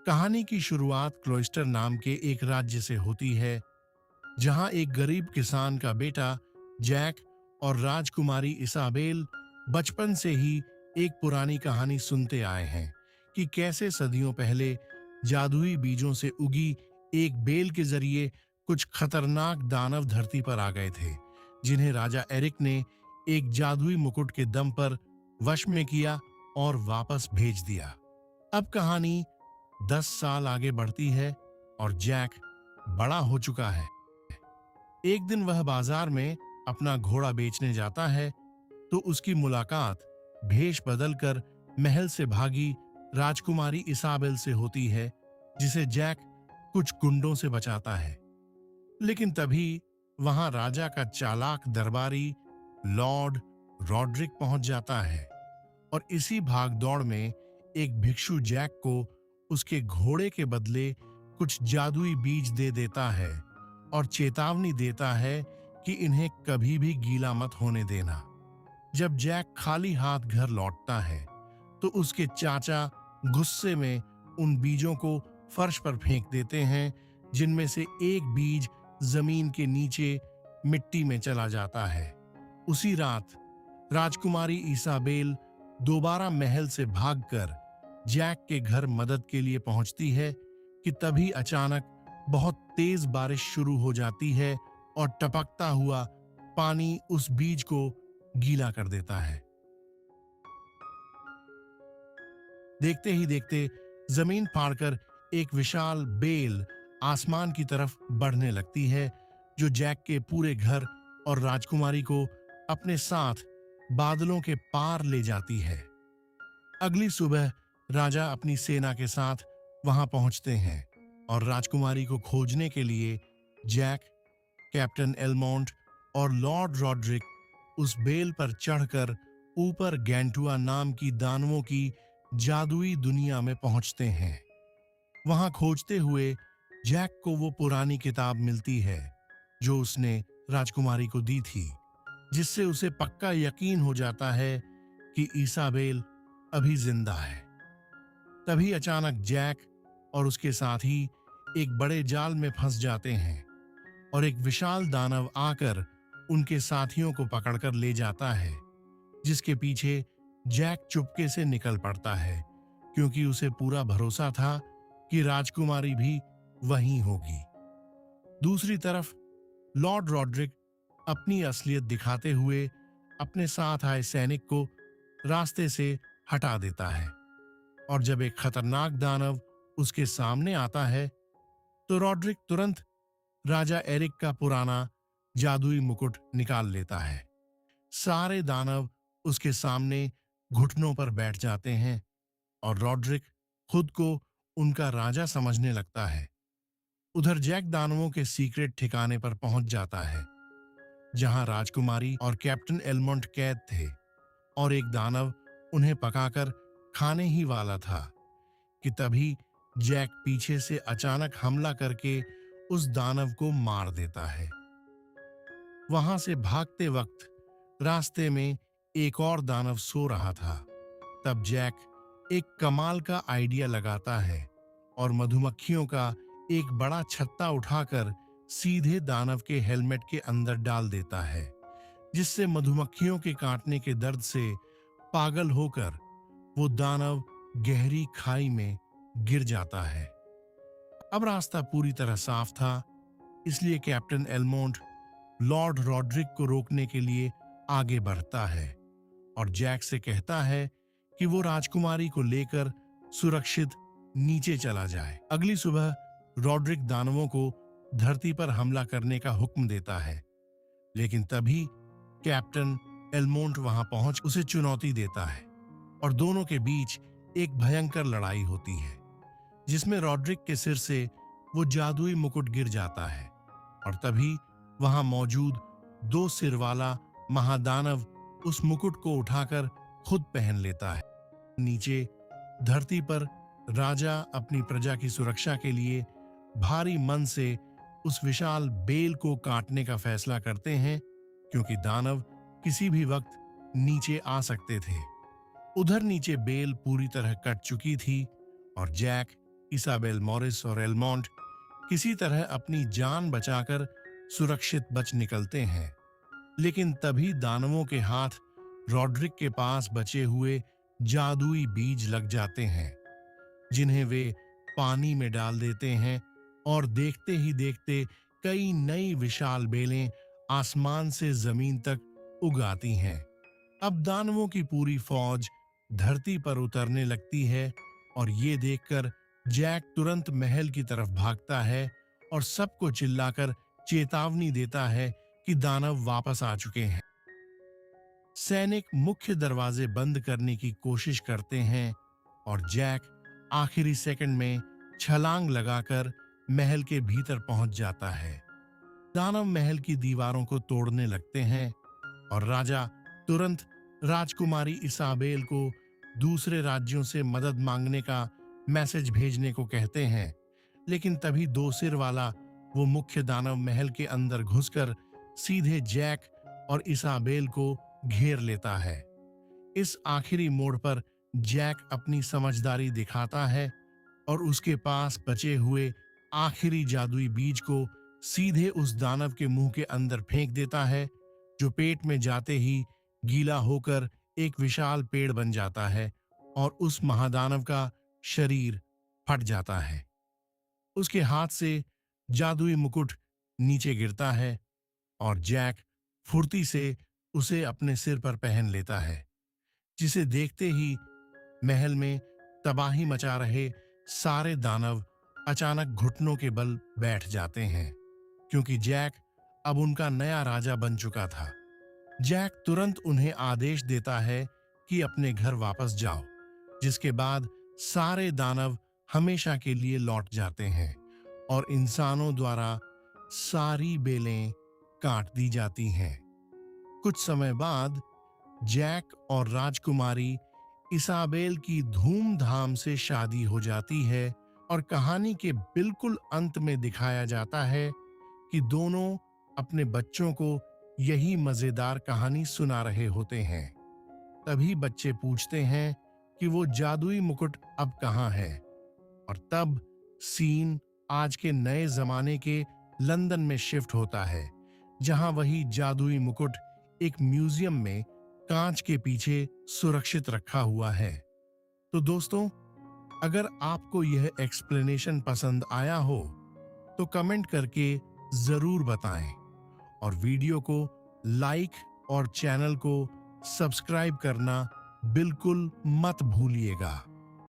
कहानी की शुरुआत क्लोइस्टर नाम के एक राज्य से होती है, जहां एक गरीब किसान का बेटा जैक और राजकुमारी इसाबेल बचपन से ही एक पुरानी कहानी सुनते आए हैं कि कैसे सदियों पहले जादुई बीजों से उगी एक बेल के जरिए कुछ खतरनाक दानव धरती पर आ गए थे, जिन्हें राजा एरिक ने एक जादुई मुकुट के दम पर वश में किया और वापस भेज दिया। अब कहानी 10 साल आगे बढ़ती है और जैक बड़ा हो चुका है। एक दिन वह बाजार में अपना घोड़ा बेचने जाता है तो उसकी मुलाकात भेष बदलकर महल से भागी राजकुमारी इसाबेल से होती है, जिसे जैक कुछ गुंडों से बचाता है। लेकिन तभी वहां राजा का चालाक दरबारी लॉर्ड रॉड्रिक पहुंच जाता है और इसी भागदौड़ में एक भिक्षु जैक को उसके घोड़े के बदले कुछ जादुई बीज दे देता है और चेतावनी देता है कि इन्हें कभी भी गीला मत होने देना। जब जैक खाली हाथ घर लौटता है तो उसके चाचा गुस्से में उन बीजों को फर्श पर फेंक देते हैं, जिनमें से एक बीज जमीन के नीचे मिट्टी में चला जाता है। उसी रात राजकुमारी इसाबेल दोबारा महल से भागकर जैक के घर मदद के लिए पहुंचती है कि तभी अचानक बहुत तेज बारिश शुरू हो जाती है और टपकता हुआ पानी उस बीज को गीला कर देता है। देखते ही देखते जमीन फाड़कर एक विशाल बेल आसमान की तरफ बढ़ने लगती है, जो जैक के पूरे घर और राजकुमारी को अपने साथ बादलों के पार ले जाती है। अगली सुबह राजा अपनी सेना के साथ वहां पहुंचते हैं और राजकुमारी को खोजने के लिए जैक, कैप्टन एलमोंट और लॉर्ड रॉड्रिक उस बेल पर चढ़कर ऊपर गैंटुआ नाम की दानवों की जादुई दुनिया में पहुंचते हैं। वहां खोजते हुए जैक को वो पुरानी किताब मिलती है जो उसने राजकुमारी को दी थी, जिससे उसे पक्का यकीन हो जाता है कि इसाबेल अभी जिंदा है। तभी अचानक जैक और उसके साथी एक बड़े जाल में फंस जाते हैं और एक विशाल दानव आकर उनके साथियों को पकड़कर ले जाता है, जिसके पीछे जैक चुपके से निकल पड़ता है, क्योंकि उसे पूरा भरोसा था कि राजकुमारी भी वहीं होगी। दूसरी तरफ लॉर्ड रॉड्रिक अपनी असलियत दिखाते हुए अपने साथ आए सैनिक को रास्ते से हटा देता है और जब एक खतरनाक दानव उसके सामने आता है तो रॉड्रिक तुरंत राजा एरिक का पुराना जादुई मुकुट निकाल लेता है। सारे दानव उसके सामने घुटनों पर बैठ जाते हैं और रॉड्रिक खुद को उनका राजा समझने लगता है। उधर जैक दानवों के सीक्रेट ठिकाने पर पहुंच जाता है, जहां राजकुमारी और कैप्टन एलमोंट कैद थे और एक दानव उन्हें पकाकर खाने ही वाला था कि तभी जैक पीछे से अचानक हमला करके उस दानव को मार देता है। वहां से भागते वक्त रास्ते में एक और दानव सो रहा था। तब जैक एक कमाल का आइडिया लगाता है और मधुमक्खियों का एक बड़ा छत्ता उठाकर सीधे दानव के हेलमेट के अंदर डाल देता है, जिससे मधुमक्खियों के काटने के दर्द से पागल होकर वो दानव गहरी खाई में गिर जाता है। अब रास्ता पूरी तरह साफ था, इसलिए कैप्टन एलमोंट लॉर्ड रॉड्रिक को रोकने के लिए आगे बढ़ता है और जैक से कहता है कि वो राजकुमारी को लेकर सुरक्षित नीचे चला जाए। अगली सुबह रॉड्रिक दानवों को धरती पर हमला करने का हुक्म देता है, लेकिन तभी कैप्टन एलमोंट वहां पहुंच उसे चुनौती देता है और दोनों के बीच एक भयंकर लड़ाई होती है, जिसमें रॉड्रिक के सिर से वो जादुई मुकुट गिर जाता है और तभी वहां मौजूद 2 सिर वाला महादानव उस मुकुट को उठाकर खुद पहन लेता है। नीचे धरती पर राजा अपनी प्रजा की सुरक्षा के लिए भारी मन से उस विशाल बेल को काटने का फैसला करते हैं, क्योंकि दानव किसी भी वक्त नीचे आ सकते थे। उधर नीचे बेल पूरी तरह कट चुकी थी और जैक इसाबेल मॉरिस और एलमोंट किसी तरह अपनी जान बचाकर सुरक्षित बच निकलते हैं। लेकिन तभी दानवों के हाथ रॉड्रिक के पास बचे हुए जादुई बीज लग जाते हैं, जिन्हें वे पानी में डाल देते हैं और देखते ही देखते कई नई विशाल बेलें आसमान से जमीन तक उग आती हैं। अब दानवों की पूरी फौज धरती पर उतरने लगती है और ये देखकर जैक तुरंत महल की तरफ भागता है और सबको चिल्लाकर चेतावनी देता है कि दानव वापस आ चुके हैं। सैनिक मुख्य दरवाजे बंद करने की कोशिश करते हैं और जैक आखिरी सेकंड में छलांग लगाकर महल के भीतर पहुंच जाता है। दानव महल की दीवारों को तोड़ने लगते हैं और राजा तुरंत राजकुमारी इसाबेल को दूसरे राज्यों से मदद मांगने का मैसेज भेजने को कहते हैं। लेकिन तभी दो सिर वाला वो मुख्य दानव महल के अंदर घुसकर सीधे जैक और इसाबेल को घेर लेता है। इस आखिरी मोड़ पर जैक अपनी समझदारी दिखाता है और उसके पास बचे हुए आखिरी जादुई बीज को सीधे उस दानव के मुंह के अंदर फेंक देता है, जो पेट में जाते ही गीला होकर एक विशाल पेड़ बन जाता है और उस महादानव का शरीर फट जाता है। उसके हाथ से जादुई मुकुट नीचे गिरता है और जैक फुर्ती से उसे अपने सिर पर पहन लेता है, जिसे देखते ही महल में तबाही मचा रहे सारे दानव अचानक घुटनों के बल बैठ जाते हैं, क्योंकि जैक अब उनका नया राजा बन चुका था। जैक तुरंत उन्हें आदेश देता है कि अपने घर वापस जाओ, जिसके बाद सारे दानव हमेशा के लिए लौट जाते हैं और इंसानों द्वारा सारी बेलें काट दी जाती हैं। कुछ समय बाद जैक और राजकुमारी इसाबेल की धूमधाम से शादी हो जाती है और कहानी के बिल्कुल अंत में दिखाया जाता है कि दोनों अपने बच्चों को यही मजेदार कहानी सुना रहे होते हैं। तभी बच्चे पूछते हैं कि वो जादुई मुकुट अब कहाँ है, और तब सीन आज के नए जमाने के लंदन में शिफ्ट होता है, जहां वही जादुई मुकुट एक म्यूजियम में कांच के पीछे सुरक्षित रखा हुआ है। तो दोस्तों, अगर आपको यह एक्सप्लेनेशन पसंद आया हो तो कमेंट करके जरूर बताएं और वीडियो को लाइक और चैनल को सब्सक्राइब करना बिल्कुल मत भूलिएगा।